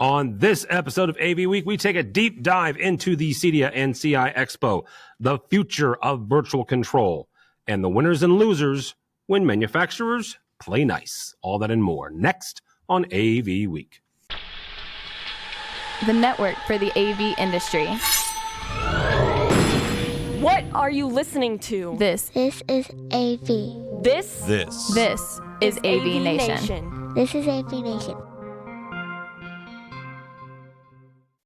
On this episode of AV Week, we take a deep dive into the CEDIA and CI Expo, the future of virtual control, and the winners and losers when manufacturers play nice. All that and more next on AV Week. The network for the AV industry. What are you listening to? This is AV. This is AVNation. This is AVNation.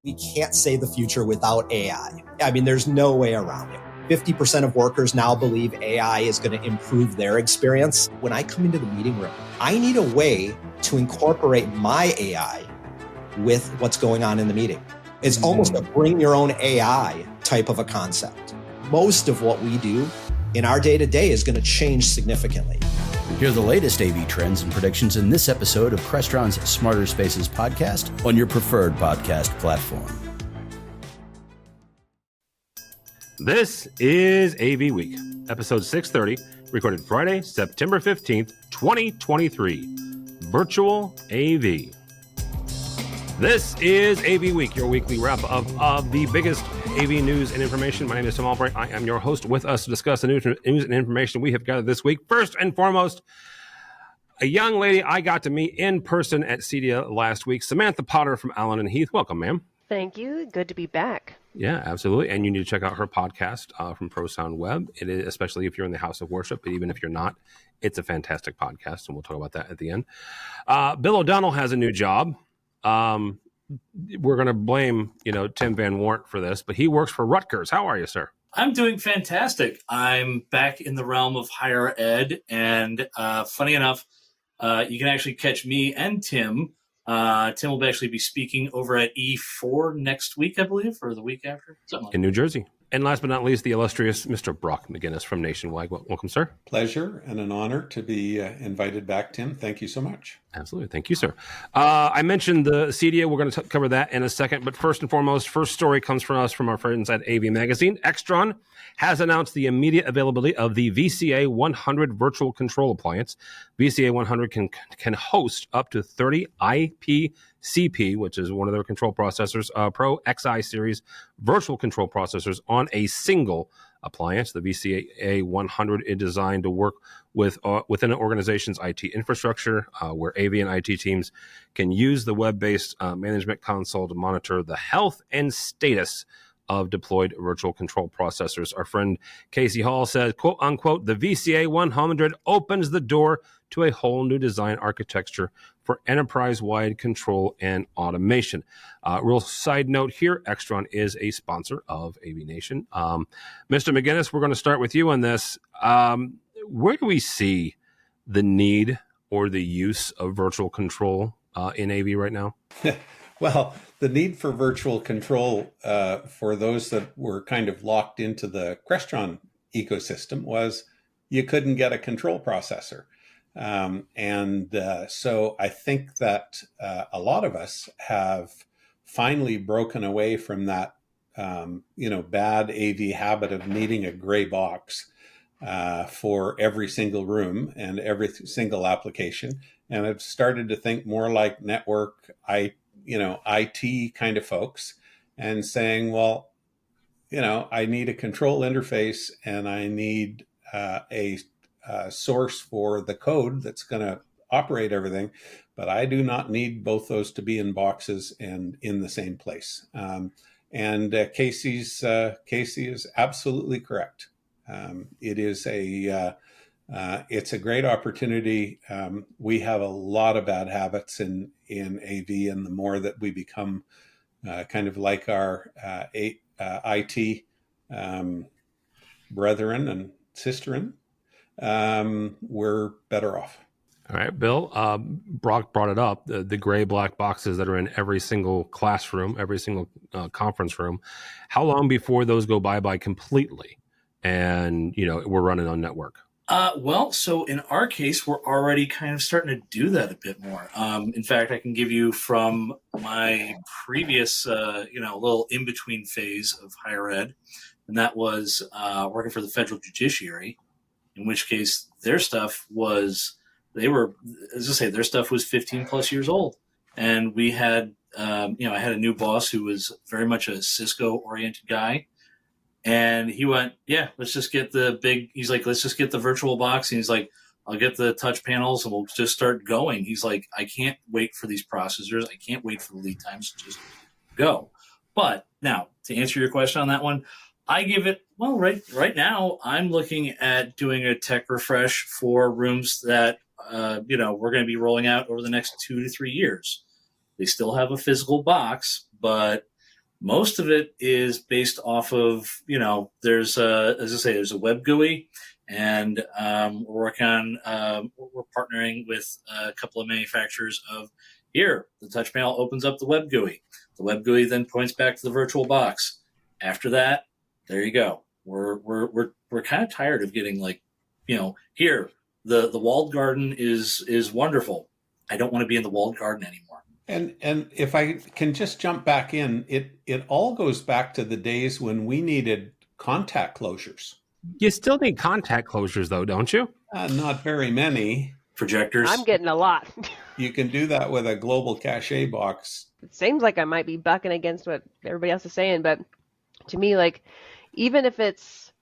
We can't say the future without AI. I mean, there's no way around it. 50% of workers now believe AI is going to improve their experience. When I come into the meeting room, I need a way to incorporate my AI with what's going on in the meeting. It's almost a bring your own AI type of a concept. Most of what we do in our day-to-day is going to change significantly. Hear the latest AV trends and predictions in this episode of Crestron's Smarter Spaces podcast on your preferred podcast platform. This is AV Week, episode 630, recorded Friday, September 15th, 2023. Virtual AV. This is AV Week, your weekly wrap of the biggest AV news and information. My name is Tim Albright. I am your host. With us to discuss the news and information we have gathered this week. First and foremost, a young lady I got to meet in person at CEDIA last week, Samantha Potter from Allen Heath. Welcome, ma'am. Thank you. Good to be back. Yeah, absolutely. And you need to check out her podcast from ProSound Web. It is, especially if you're in the house of worship, but even if you're not, it's a fantastic podcast, and we'll talk about that at the end. Bill O'Donnell has a new job. We're going to blame, Tim Van Wart for this, but he works for Rutgers. How are you, sir? I'm doing fantastic. I'm back in the realm of higher ed, and funny enough, you can actually catch me and Tim. Tim will actually be speaking over at E4 next week, I believe, or the week after. Something like in New Jersey. And last but not least, the illustrious Mr. Brock McGinnis from Nationwide. Welcome, sir. Pleasure and an honor to be invited back, Tim. Thank you so much. Absolutely. Thank you, sir. I mentioned the CEDIA. We're going to cover that in a second. But first and foremost, first story comes from us from our friends at AV Magazine. Extron has announced the immediate availability of the VCA 100 virtual control appliance. VCA 100 can host up to 30 IPCP, which is one of their control processors, Pro XI series virtual control processors on a single appliance. The VCA 100 is designed to work with within an organization's IT infrastructure, where AV and IT teams can use the web-based management console to monitor the health and status of deployed virtual control processors. Our friend Casey Hall said, quote unquote, the VCA 100 opens the door to a whole new design architecture for enterprise-wide control and automation. Real side note here, Extron is a sponsor of AVNation. Mr. McGinnis, we're going to start with you on this. Where do we see the need or the use of virtual control in AV right now? Well, the need for virtual control for those that were kind of locked into the Crestron ecosystem was you couldn't get a control processor. So I think that a lot of us have finally broken away from that, bad AV habit of needing a gray box for every single room and every single application. And I've started to think more like network, IT kind of folks, and saying, well, I need a control interface and I need a source for the code that's going to operate everything, but I do not need both those to be in boxes and in the same place. Casey is absolutely correct. It's a great opportunity. We have a lot of bad habits in AV, and the more that we become kind of like our IT brethren and sisterin, we're better off. All right, Bill, Brock brought it up, the gray black boxes that are in every single classroom, every single conference room. How long before those go bye-bye completely and, we're running on network? So in our case, we're already kind of starting to do that a bit more. In fact, I can give you from my previous, little in-between phase of higher ed, and that was working for the federal judiciary, in which case their stuff was, their stuff was 15 plus years old. and we had, I had a new boss who was very much a Cisco-oriented guy. And he went, yeah, let's just get he's like, let's just get the virtual box. And he's like, I'll get the touch panels and we'll just start going. He's like, I can't wait for these processors. I can't wait for the lead times to just go. But now, to answer your question on that one, I give it, well, right now, I'm looking at doing a tech refresh for rooms that, we're going to be rolling out over the next 2 to 3 years. They still have a physical box, but most of it is based off of, there's there's a web GUI, and we're partnering with a couple of manufacturers of here. The touch panel opens up the web GUI. The web GUI then points back to the virtual box. After that, there you go. We're kind of tired of getting here, the walled garden is wonderful. I don't want to be in the walled garden anymore. And if I can just jump back in, it all goes back to the days when we needed contact closures. You still need contact closures, though, don't you? Not very many. Projectors. I'm getting a lot. You can do that with a global cache box. It seems like I might be bucking against what everybody else is saying, but to me, even if it's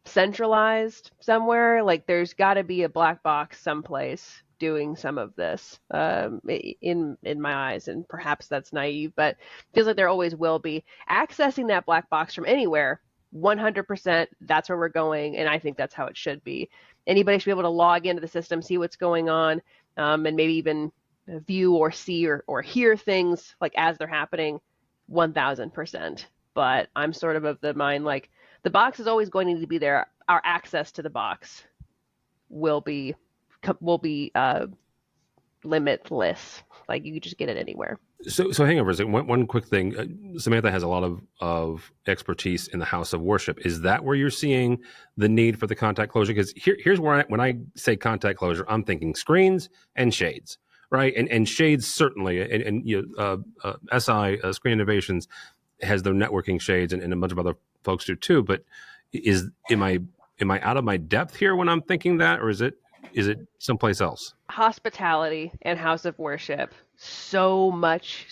centralized somewhere, there's got to be a black box someplace doing some of this in my eyes, and perhaps that's naive, but feels like there always will be. Accessing that black box from anywhere, 100%, that's where we're going, and I think that's how it should be. Anybody should be able to log into the system, see what's going on, and maybe even view or see or hear things as they're happening, 1000%. But I'm sort of the mind, the box is always going to need to be there. Our access to the box will be limitless. You could just get it anywhere. So hang on for a second. One quick thing. Samantha has a lot of expertise in the house of worship. Is that where you're seeing the need for the contact closure? Because here's where when I say contact closure, I'm thinking screens and shades, right? And shades certainly, and SI Screen Innovations has their networking shades, and a bunch of other folks do too. But am I out of my depth here when I'm thinking that, or is it someplace else? Hospitality and house of worship, so much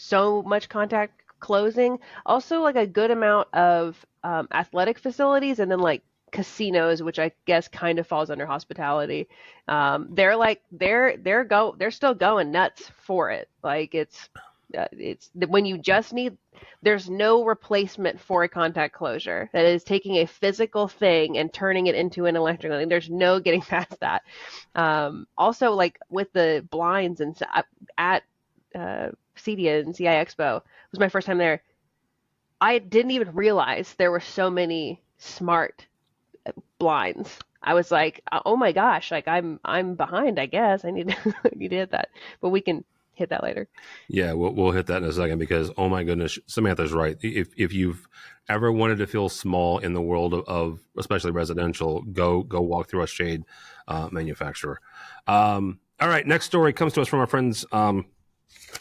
contact closing. Also, a good amount of athletic facilities, and then casinos, which I guess kind of falls under hospitality. They're still going nuts for it. It's when you just need. There's no replacement for a contact closure that is taking a physical thing and turning it into an electrical thing. There's no getting past that. Also, with the blinds and at CEDIA and CI Expo, it was my first time there. I didn't even realize there were so many smart blinds. I was like, oh my gosh, I'm behind. I guess I need to hit that, but we can hit that later. Yeah, we'll hit that in a second, because oh my goodness, Samantha's right. If you've ever wanted to feel small in the world of especially residential, go walk through a shade manufacturer. All right, next story comes to us from our friends.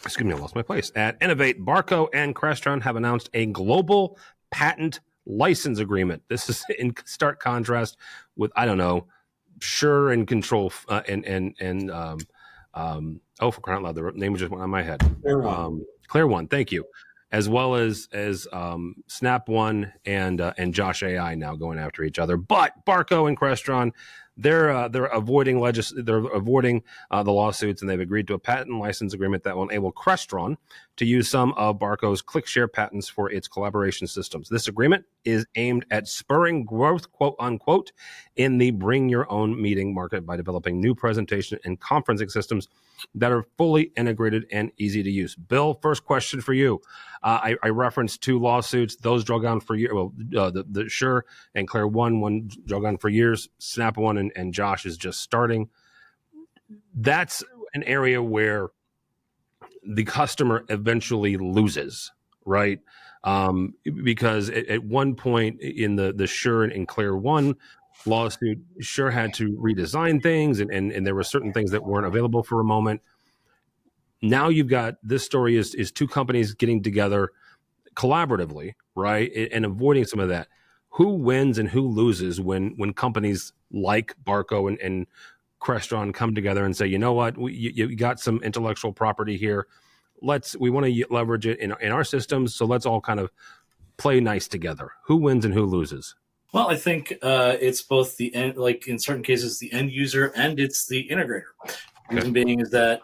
Excuse me, I lost my place. At Innovate, Barco and Crestron have announced a global patent license agreement. This is in stark contrast with, I don't know, Sure and Control for crying out loud, the name just went on my head. Clear One, thank you. As well as Snap One and Josh AI now going after each other. But Barco and Crestron, they're avoiding the lawsuits, and they've agreed to a patent license agreement that will enable Crestron to use some of Barco's ClickShare patents for its collaboration systems. This agreement is aimed at spurring growth, quote unquote, in the bring your own meeting market by developing new presentation and conferencing systems that are fully integrated and easy to use. Bill, first question for you. I referenced 2 lawsuits. Those drug on for years. Well, the Sure and Clear one drug on for years. Snap One and Josh is just starting. That's an area where the customer eventually loses, right? Because at one point in the Sure and Clear One lawsuit, Sure had to redesign things, and there were certain things that weren't available for a moment. Now you've got, this story is 2 companies getting together collaboratively, right, and avoiding some of that. Who wins and who loses when companies like Barco and Crestron come together and say, you know what, you got some intellectual property here. We want to leverage it in our systems. So let's all kind of play nice together. Who wins and who loses? Well, I think it's both the end, like in certain cases, the end user and it's the integrator. Reason being is that,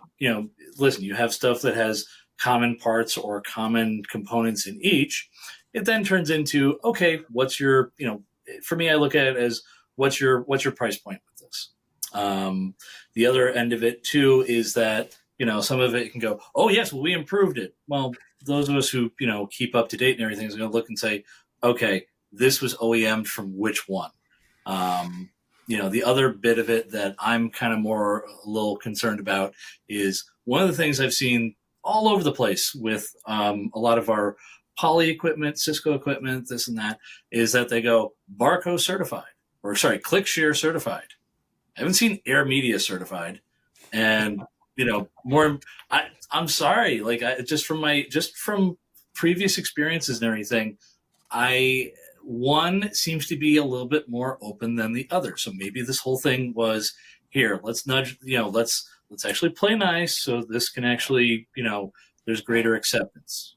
listen, you have stuff that has common parts or common components in each. It then turns into, okay, what's your, for me, I look at it as what's your price point with this? The other end of it too is that, some of it can go, oh yes, well, we improved it. Well, those of us who, keep up to date and everything is going to look and say, okay, this was OEM'd from which one? The other bit of it that I'm kind of a little concerned about is one of the things I've seen all over the place with a lot of our Poly equipment, Cisco equipment, this and that, is that they go Barco certified, ClickShare certified. I haven't seen Air Media certified. And, I'm sorry, just from previous experiences and everything, one seems to be a little bit more open than the other. So maybe this whole thing was, here, let's nudge, let's actually play nice so this can actually, there's greater acceptance.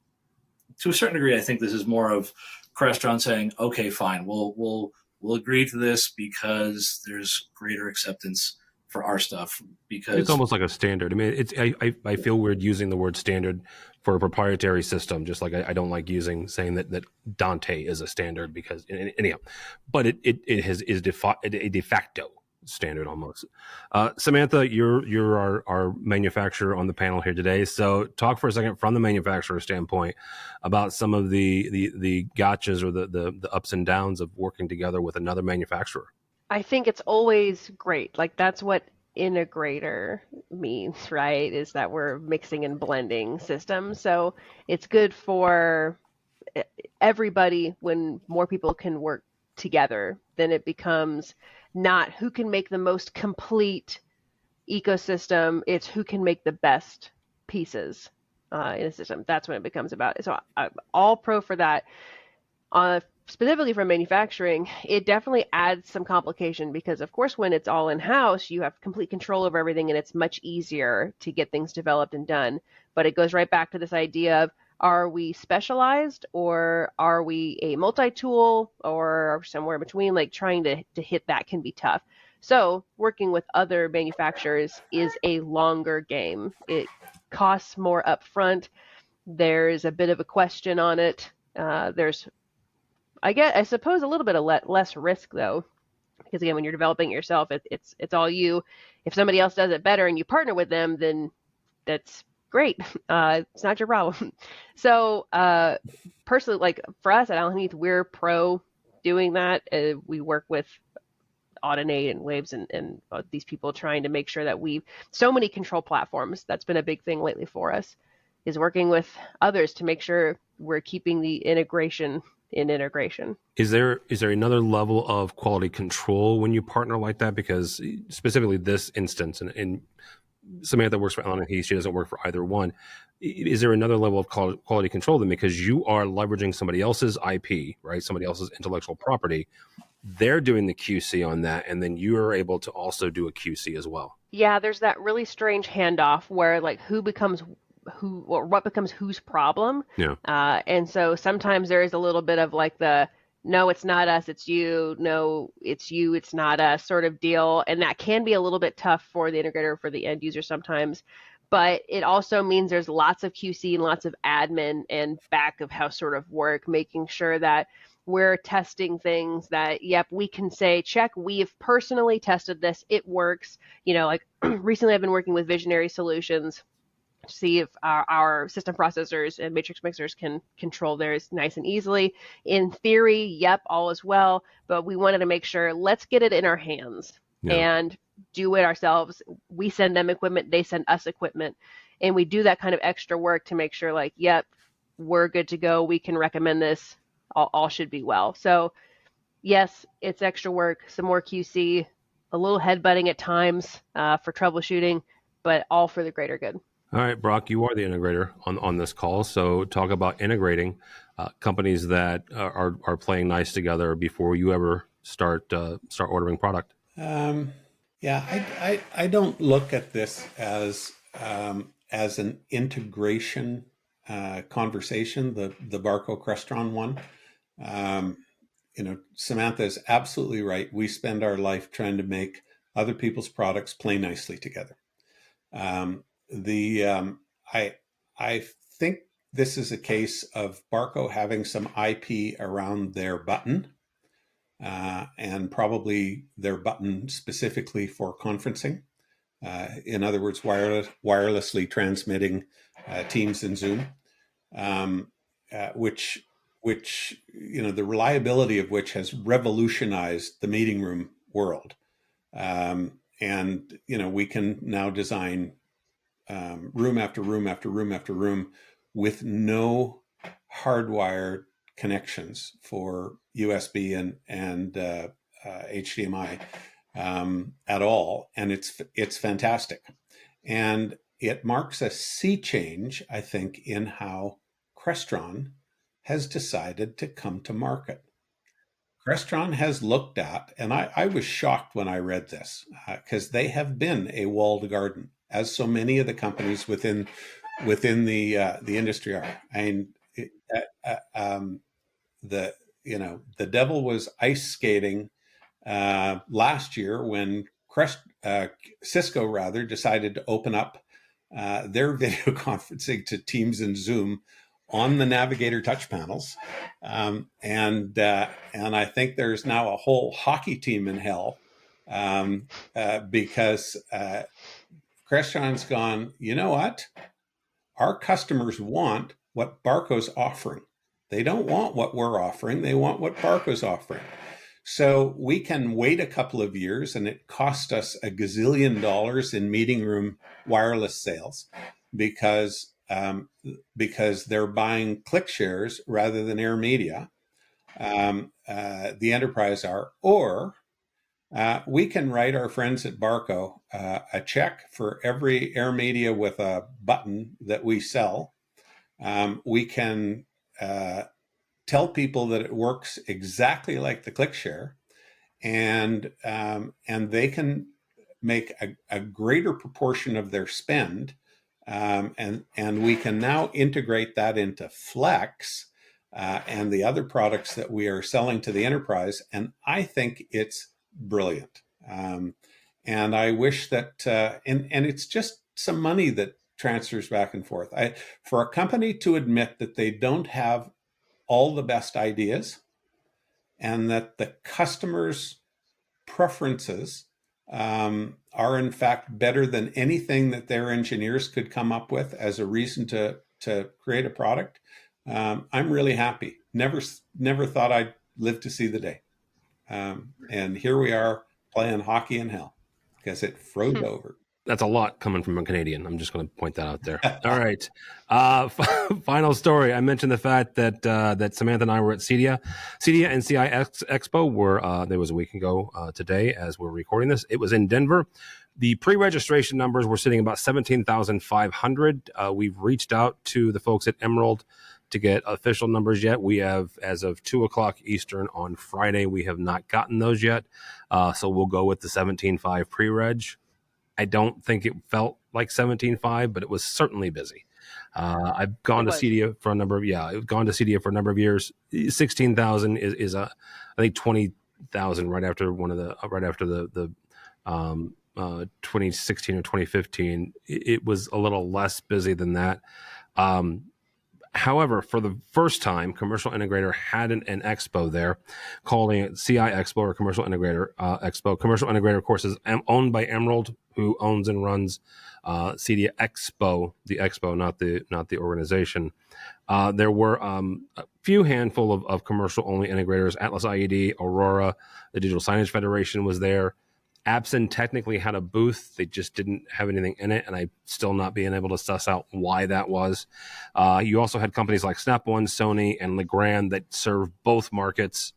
To a certain degree, I think this is more of Crestron saying, okay, fine, we'll agree to this because there's greater acceptance for our stuff. Because it's almost like a standard. I mean, I feel weird using the word standard for a proprietary system, just like I don't like saying that Dante is a standard because anyhow, but it is a de facto standard almost. Samantha, you're our manufacturer on the panel here today. So talk for a second from the manufacturer standpoint about some of the gotchas or the ups and downs of working together with another manufacturer. I think it's always great. Like that's what integrator means, right? Is that we're mixing and blending systems. So it's good for everybody when more people can work together. Then it becomes not who can make the most complete ecosystem. It's who can make the best pieces in a system. That's when it becomes about. So I'm all pro for that. Specifically for manufacturing, it definitely adds some complication because, of course, when it's all in-house, you have complete control over everything and it's much easier to get things developed and done. But it goes right back to this idea of, are we specialized or are we a multi-tool or somewhere in between? Like trying to hit that can be tough. So working with other manufacturers is a longer game. It costs more upfront. There's a bit of a question on it. There's I suppose a little bit of less risk though, because again, when you're developing it yourself, it's all you. If somebody else does it better and you partner with them, then that's great. It's not your problem. So personally, like for us at Allen Heath, we're pro doing that. We work with Audinate and Waves and these people trying to make sure that so many control platforms. That's been a big thing lately for us, is working with others to make sure we're keeping the integration in integration. Is there another level of quality control when you partner like that? Because specifically this instance, and Samantha works for Allen Heath, she doesn't work for either one. Is there another level of quality control then? Because you are leveraging somebody else's IP, right? Somebody else's intellectual property. They're doing the QC on that, and then you are able to also do a QC as well. Yeah, there's that really strange handoff where like what becomes whose problem. Yeah. And so sometimes there is a little bit of like no, it's not us, it's you. No, it's you, it's not us sort of deal. And that can be a little bit tough for the integrator, for the end user sometimes. But it also means there's lots of QC and lots of admin and back of house sort of work, making sure that we're testing things that, yep, we can say, check, we've personally tested this, it works. Like recently I've been working with Visionary Solutions to see if our system processors and matrix mixers can control theirs nice and easily. In theory, yep, all is well, but we wanted to make sure, let's get it in our hands and do it ourselves. We send them equipment, they send us equipment, and we do that kind of extra work to make sure like, yep, we're good to go, we can recommend this, all should be well. So yes, it's extra work, some more QC, a little headbutting at times for troubleshooting, but all for the greater good. All right, Brock, you are the integrator on this call. So talk about integrating companies that are playing nice together before you ever start ordering product. Yeah, I don't look at this as an integration conversation, the Barco Crestron one. Samantha is absolutely right. We spend our life trying to make other people's products play nicely together. I think this is a case of Barco having some IP around their button, and probably their button specifically for conferencing. In other words, wirelessly transmitting Teams and Zoom, which the reliability of which has revolutionized the meeting room world. And we can now design room after room after room after room with no hardwired connections for USB and HDMI at all, and it's fantastic, and it marks a sea change, I think, in how Crestron has decided to come to market. Crestron has looked at, and I was shocked when I read this, because they have been a walled garden, as so many of the companies within the industry are. I mean, the devil was ice skating last year when Cisco rather decided to open up their video conferencing to Teams and Zoom on the Navigator touch panels, and I think there's now a whole hockey team in hell because Crestron's gone, you know what? Our customers want what Barco's offering. They don't want what we're offering. They want what Barco's offering. So we can wait a couple of years, and it cost us $1 gazillion in meeting room wireless sales because they're buying click shares rather than Air Media. The enterprise are, or we can write our friends at Barco a check for every Air Media with a button that we sell. We can tell people that it works exactly like the ClickShare, and they can make a greater proportion of their spend, and we can now integrate that into Flex and the other products that we are selling to the enterprise, and I think it's brilliant. And I wish that, and it's just some money that transfers back and forth. For a company to admit that they don't have all the best ideas, and that the customer's preferences are in fact better than anything that their engineers could come up with as a reason to create a product, I'm really happy. Never thought I'd live to see the day. And here we are playing hockey in hell because it froze over. That's a lot coming from a Canadian. I'm just going to point that out there. All right. Final story. I mentioned the fact that that Samantha and I were at CEDIA. CEDIA and CIX Expo there was a week ago today as we're recording this. It was in Denver. The pre-registration numbers were sitting about 17,500. We've reached out to the folks at Emerald to get official numbers yet. We have, as of 2:00 Eastern on Friday, we have not gotten those yet. So we'll go with the 17.5 pre-reg. I don't think it felt like 17.5, but it was certainly busy. I've gone to CEDIA for a number of I've gone to CEDIA for a number of years. 16,000 is I think 20,000 right after the 2016 or 2015. It was a little less busy than that. However, for the first time, Commercial Integrator had an expo there, calling it CI Expo or Commercial Integrator Expo. Commercial Integrator, of course, is owned by Emerald, who owns and runs CEDIA Expo, the expo, not the organization. There were a few handful of commercial-only integrators. Atlas IED, Aurora, the Digital Signage Federation was there. Absen technically had a booth. They just didn't have anything in it, and I'm still not being able to suss out why that was. You also had companies like Snap One, Sony, and Legrand that serve both markets.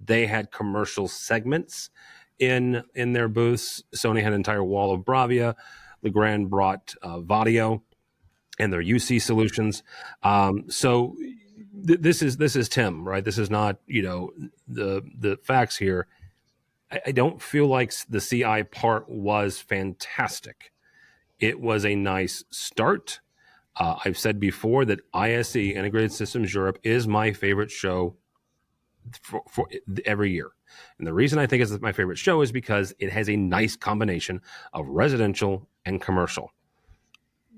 They had commercial segments in their booths. Sony had an entire wall of Bravia. Legrand brought Vadio and their UC solutions. So this is Tim, right? This is not the facts here. I don't feel like the CI part was fantastic. It was a nice start. I've said before that ISE, Integrated Systems Europe, is my favorite show for every year. And the reason I think it's my favorite show is because it has a nice combination of residential and commercial.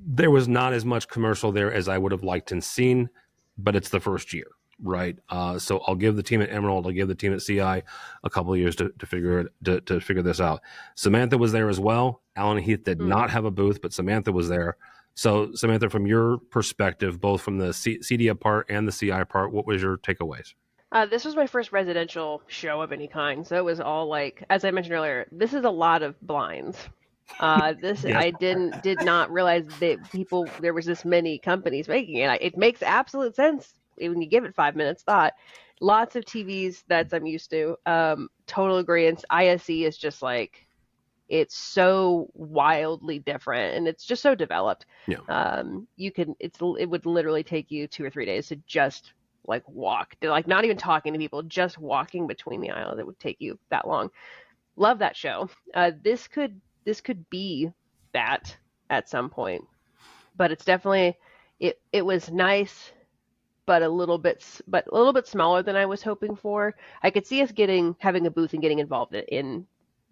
There was not as much commercial there as I would have liked and seen, but it's the first year, right? So I'll give the team at Emerald, I'll give the team at CI a couple of years to figure this out. Samantha was there as well. Allen Heath did not have a booth, but Samantha was there. So Samantha, from your perspective, both from the CDA part and the CI part, what was your takeaways? This was my first residential show of any kind, so it was all like, as I mentioned earlier, this is a lot of blinds. Yes. I did not realize that there was this many companies making it. It makes absolute sense when you give it 5 minutes thought. Lots of TVs that I'm used to. Total agreement. ISE is just like, it's so wildly different, and it's just so developed. Yeah. It would literally take you 2 or 3 days to just like walk, like not even talking to people, just walking between the aisles. It would take you that long. Love that show. This could be that at some point, but it's definitely it was nice, but a little bit smaller than I was hoping for. I could see us having a booth and getting involved in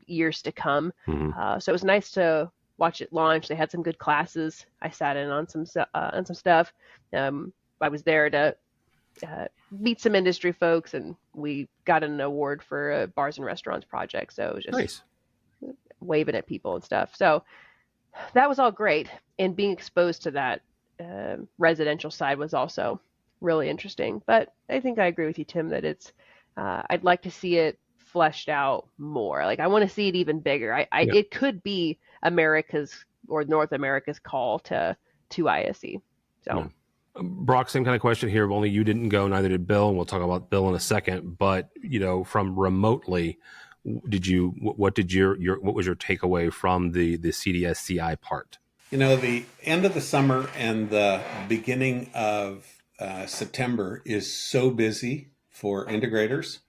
years to come. Mm-hmm. So it was nice to watch it launch. They had some good classes. I sat in on some stuff. I was there to meet some industry folks, and we got an award for a bars and restaurants project. So it was just nice. Waving at people and stuff. So that was all great. And being exposed to that residential side was also really interesting. But I think I agree with you, Tim, that it's I'd like to see it fleshed out more. Like I want to see it even bigger. It could be America's or North America's call to ISE. So. Yeah. Brock, same kind of question here. Only you didn't go, neither did Bill, and we'll talk about Bill in a second. But from remotely, what was your takeaway from the CDS CI part? The end of the summer and the beginning of September is so busy for integrators.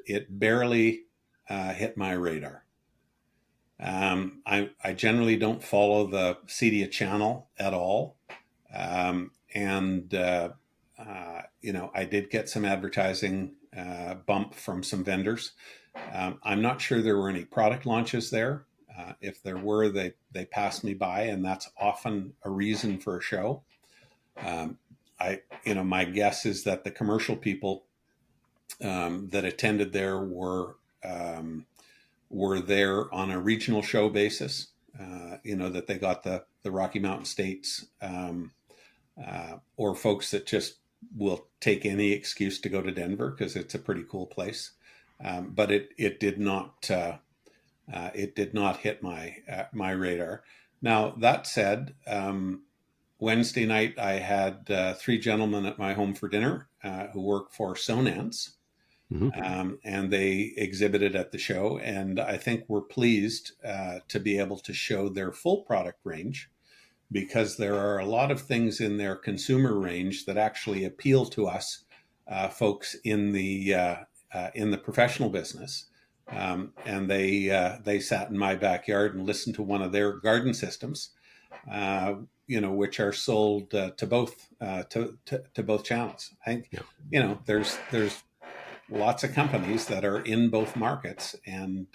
It barely hit my radar. I generally don't follow the CDA channel at all. I did get some advertising bump from some vendors. I'm not sure there were any product launches there. If there were, they passed me by, and that's often a reason for a show. My guess is that the commercial people that attended there were there on a regional show basis, that they got the Rocky Mountain states, or folks that just will take any excuse to go to Denver because it's a pretty cool place. But it did not hit my radar. Now, that said, Wednesday night I had 3 gentlemen at my home for dinner who work for Sonance. Mm-hmm. And they exhibited at the show, and I think we're pleased to be able to show their full product range, because there are a lot of things in their consumer range that actually appeal to us folks in the professional business. And they sat in my backyard and listened to one of their garden systems, which are sold to both channels. I think there's lots of companies that are in both markets, and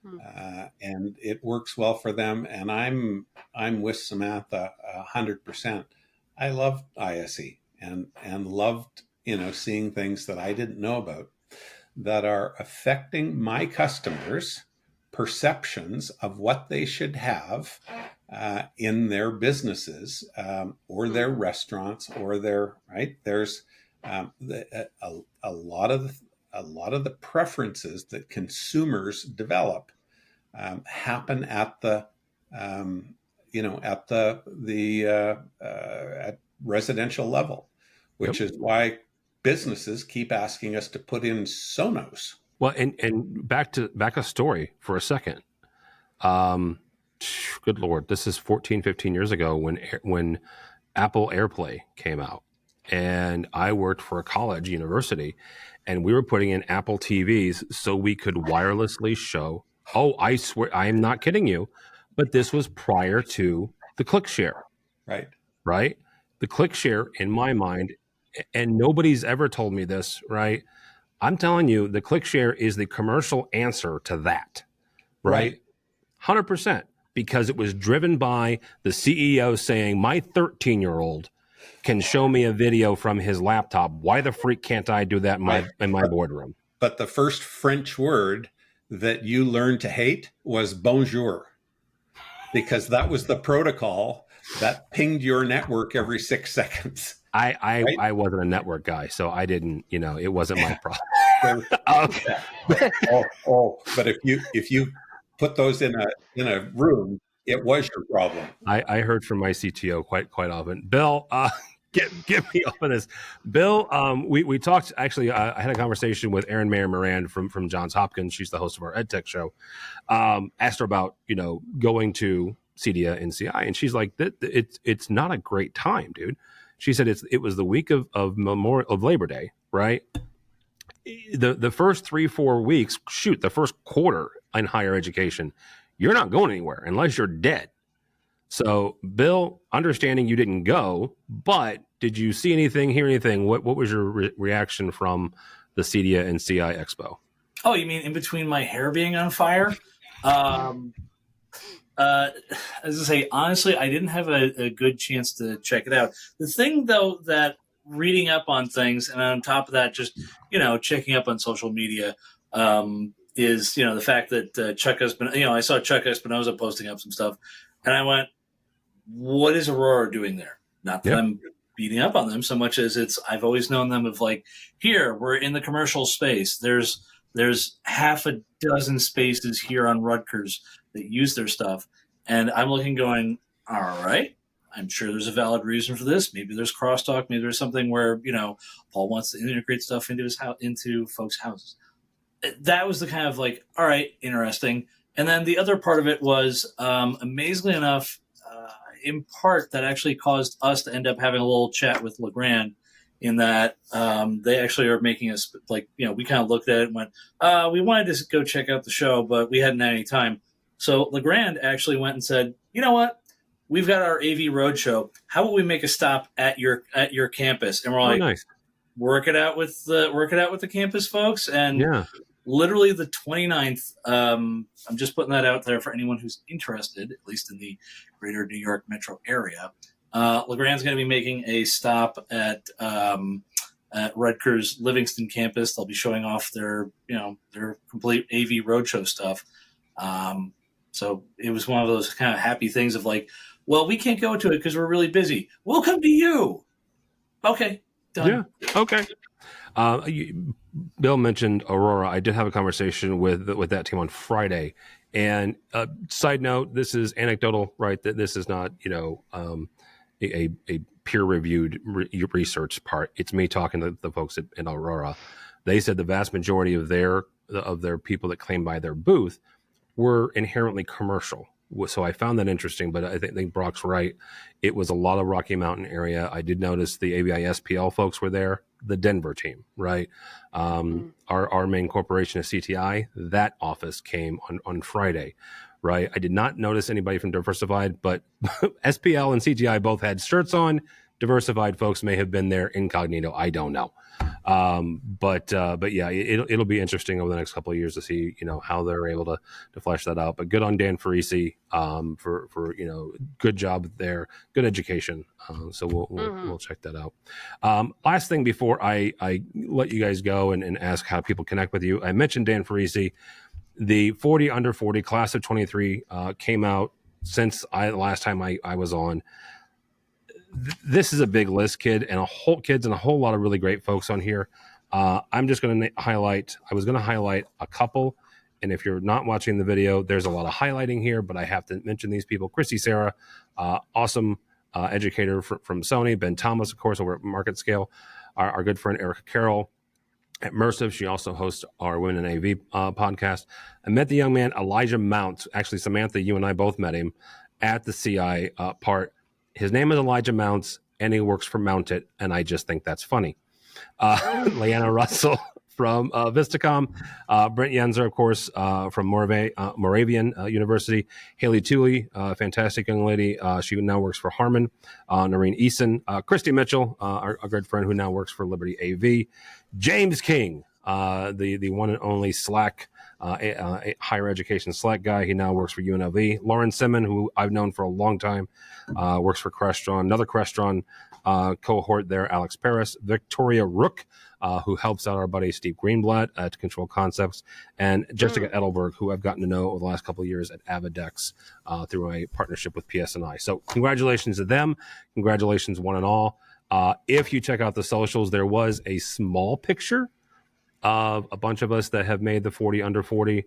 it works well for them. And I'm with Samantha 100%. I loved ISE and loved seeing things that I didn't know about that are affecting my customers' perceptions of what they should have in their businesses or their restaurants or their right. There's a lot of the preferences that consumers develop happen at the at residential level, which is why businesses keep asking us to put in Sonos. Well, and back a story for a second. Good Lord, this is 14, 15 years ago when Apple AirPlay came out. and I worked for a college, university, and we were putting in Apple TVs so we could wirelessly show. Oh, I swear, I am not kidding you, but this was prior to the ClickShare, right? The ClickShare, in my mind, and nobody's ever told me this, right? I'm telling you, the ClickShare is the commercial answer to that, right? 100%, because it was driven by the CEO saying, my 13-year-old can show me a video from his laptop. Why the freak can't I do that in my boardroom? But the first French word that you learned to hate was bonjour, because that was the protocol that pinged your network every 6 seconds. I wasn't a network guy, so I didn't, it wasn't my problem. Okay. But if you put those in a room, it was your problem. I heard from my CTO quite often. Bill, get me off of this. Bill, we talked, actually, I had a conversation with Erin Mayer Moran from Johns Hopkins. She's the host of our EdTech show. Asked her about, going to CEDIA and CI, and she's like, it's not a great time, dude. She said it was the week of Labor Day, right? The first 3-4 weeks, the first quarter in higher education, you're not going anywhere unless you're dead. So, Bill, understanding you didn't go, but did you see anything, hear anything? What was your reaction from the CEDIA and CI Expo? Oh, you mean in between my hair being on fire? As I say, honestly, I didn't have a good chance to check it out. The thing, though, that reading up on things, and on top of that, just, checking up on social media, is, the fact that Chuck Espinosa, I saw Chuck Espinosa posting up some stuff, and I went, what is Aurora doing there? Not that I'm beating up on them so much as I've always known them of like, here, we're in the commercial space. There's half a dozen spaces here on Rutgers that use their stuff. And I'm looking going, all right, I'm sure there's a valid reason for this. Maybe there's crosstalk. Maybe there's something where, Paul wants to integrate stuff into folks' houses. That was the kind of like, all right, interesting. And then the other part of it was, amazingly enough, in part, that actually caused us to end up having a little chat with LeGrand, in that they actually are making us, like, we kind of looked at it and went, we wanted to go check out the show, but we hadn't had any time. So LeGrand actually went and said, you know what? We've got our AV Roadshow. How about we make a stop at your campus? And we're like, nice. Work it out with the campus folks. And literally the 29th, I'm just putting that out there for anyone who's interested, at least in the greater New York metro area. LeGrand's going to be making a stop at Rutgers Livingston campus. They'll be showing off their complete AV Roadshow stuff. So it was one of those kind of happy things of like, well, we can't go to it because we're really busy. We'll come to you. Okay, done. Yeah, okay. Bill mentioned Aurora. I did have a conversation with that team on Friday. And side note, this is anecdotal, right? That this is not, a peer-reviewed research part. It's me talking to the folks in Aurora. They said the vast majority of their people that came by their booth were inherently commercial. So I found that interesting, but I think Brock's right. It was a lot of Rocky Mountain area. I did notice the AVI SPL folks were there, the Denver team, right? Our main corporation is CTI. That office came on Friday, right? I did not notice anybody from Diversified, but SPL and CTI both had shirts on. Diversified folks may have been there incognito. I don't know. But yeah, it'll be interesting over the next couple of years to see, how they're able to flesh that out. But good on Dan Farisi, for good job there, good education. So we'll check that out. Last thing before I let you guys go and ask how people connect with you. I mentioned Dan Farisi, the 40 under 40 class of 23, came out since last time I was on. This is a big list, kids, and a whole lot of really great folks on here. I'm just going to highlight. I was going to highlight a couple, and if you're not watching the video, there's a lot of highlighting here, but I have to mention these people. Christy Sarah, awesome educator from Sony. Ben Thomas, of course, over at Market Scale. Our good friend Erica Carroll at Mersive. She also hosts our Women in AV podcast. I met the young man Elijah Mounts. Actually, Samantha, you and I both met him at the CI part. His name is Elijah Mounts. and he works for Mount It, and I just think that's funny. Leanna Russell from Vistacom, Brent Yenzer, of course, from Moravian University, Haley Tooley, fantastic young lady. She now works for Harman, Noreen Eason, Christy Mitchell, our good friend who now works for Liberty AV, James King, the one and only Slack, higher education Slack guy. He now works for UNLV. Lauren Simon, who I've known for a long time, works for Crestron, another Crestron cohort there, Alex Paris, Victoria Rook, who helps out our buddy Steve Greenblatt at Control Concepts, and Jessica Edelberg, who I've gotten to know over the last couple of years at Avidex through my partnership with PSNI. So congratulations to them. Congratulations one and all. If you check out the socials, there was a small picture of a bunch of us that have made the 40 under 40.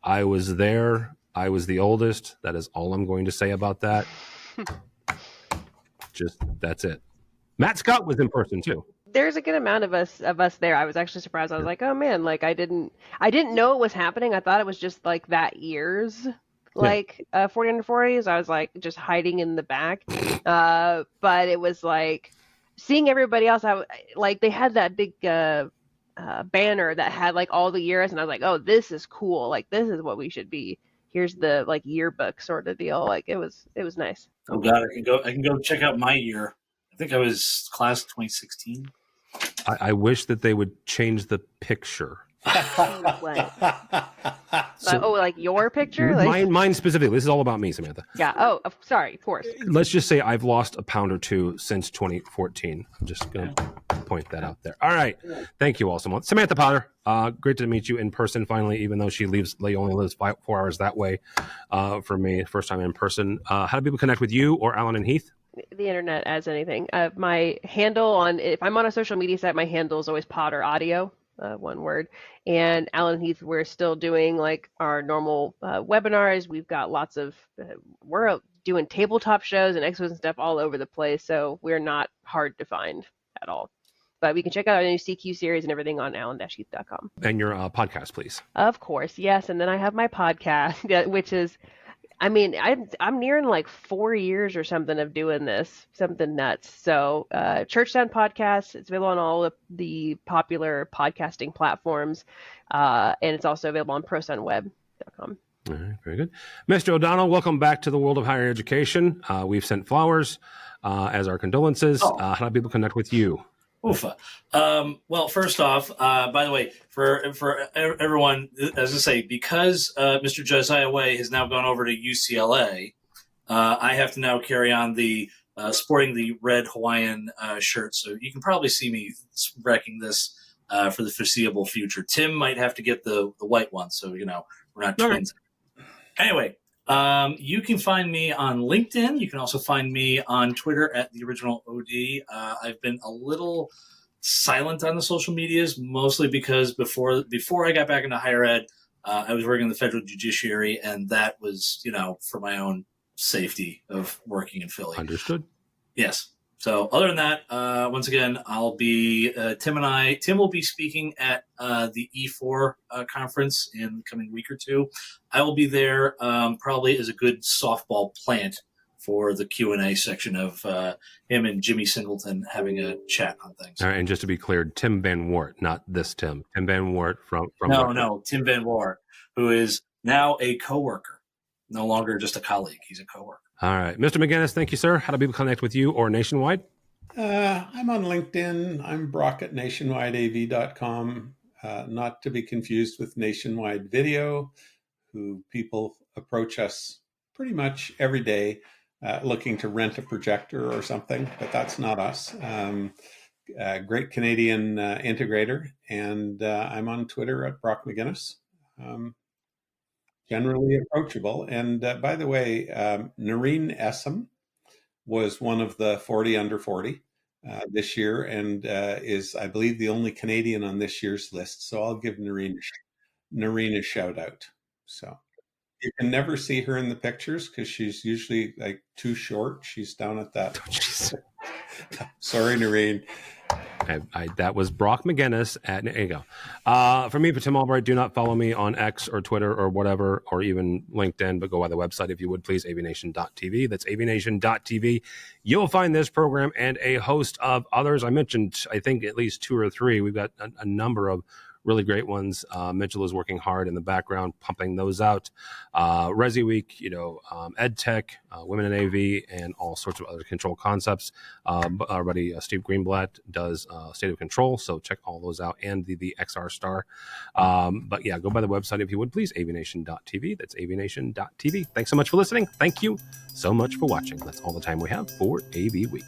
I was there. I was the oldest. That is all I'm going to say about that. Just that's it. Matt Scott was in person too. There's a good amount of us there. I was actually surprised. I was like, oh man, like I didn't know it was happening. I thought it was just like that year's 40 under 40s. I was like just hiding in the back. But it was like seeing everybody else. Like they had that big banner that had like all the years, and I was like, oh, this is cool. Like this is what we should be. Here's the like yearbook sort of deal. Like it was nice. Oh God, I can go check out my year. I think I was class of 2016. I wish that they would change the picture. Like your picture? Like... Mine specifically. This is all about me, Samantha. Yeah. Oh, sorry. Of course. Let's just say I've lost a pound or two since 2014. I'm just going to point that out there. All right. Thank you all so much. Samantha Potter, great to meet you in person finally, even though she only lives 4 hours that way for me. First time in person. How do people connect with you or Allen and Heath? The internet as anything. My handle if I'm on a social media site, my handle is always Potter Audio, one word. And Allen Heath, we're still doing like our normal webinars. We've got lots of, we're doing tabletop shows and expos and stuff all over the place. So we're not hard to find at all. But we can check out our new CQ series and everything on allen-heath.com. And your podcast, please. Of course, yes. And then I have my podcast, which is, I mean, I'm nearing like 4 years or something of doing this, something nuts. So Church Sound Podcast, it's available on all of the popular podcasting platforms, and it's also available on prosoundweb.com. All right, very good. Mr. O'Donnell, welcome back to the world of higher education. We've sent flowers as our condolences. How do people connect with you? Oofa. Well, first off, by the way, for everyone, as I say, because Mr. Josiah Way has now gone over to UCLA, I have to now carry on the sporting the red Hawaiian shirt. So you can probably see me wrecking this for the foreseeable future. Tim might have to get the white one, so we're not twins. Anyway. You can find me on LinkedIn. You can also find me on Twitter at the original OD. I've been a little silent on the social medias, mostly because before I got back into higher ed, I was working in the federal judiciary, and that was, for my own safety of working in Philly. Understood. Yes. So other than that, once again, I'll be Tim will be speaking at the E4 conference in the coming week or two. I will be there probably as a good softball plant for the Q&A section of him and Jimmy Singleton having a chat on things. All right, and just to be clear, Tim Van Wart, not this Tim. Tim Van Wart from No, Tim Van Wart, who is now a coworker, no longer just a colleague. He's a coworker. All right. Mr. McGinnis, thank you, sir. How do people connect with you or Nationwide? I'm on LinkedIn. I'm Brock at nationwideav.com. Not to be confused with Nationwide Video, who people approach us pretty much every day looking to rent a projector or something, but that's not us. Great Canadian integrator, and I'm on Twitter at Brock McGinnis. Generally approachable. And by the way, Noreen Essam was one of the 40 under 40 this year, and is, I believe, the only Canadian on this year's list. So I'll give Noreen a shout out. So you can never see her in the pictures because she's usually like too short. She's down at that. Sorry, Noreen. That was Brock McGinnis. There you go. For me, for Tim Albright, do not follow me on X or Twitter or whatever, or even LinkedIn, but go by the website if you would, please, avnation.tv. That's avnation.tv. You'll find this program and a host of others. I mentioned, I think, at least 2 or 3. We've got a number of really great ones. Mitchell is working hard in the background, pumping those out. AVWeek, EdTech, Women in AV, and all sorts of other control concepts. Our buddy Steve Greenblatt does State of Control, so check all those out, and the XR Star. But yeah, go by the website if you would, please, avnation.tv. That's avnation.tv. Thanks so much for listening. Thank you so much for watching. That's all the time we have for AV Week.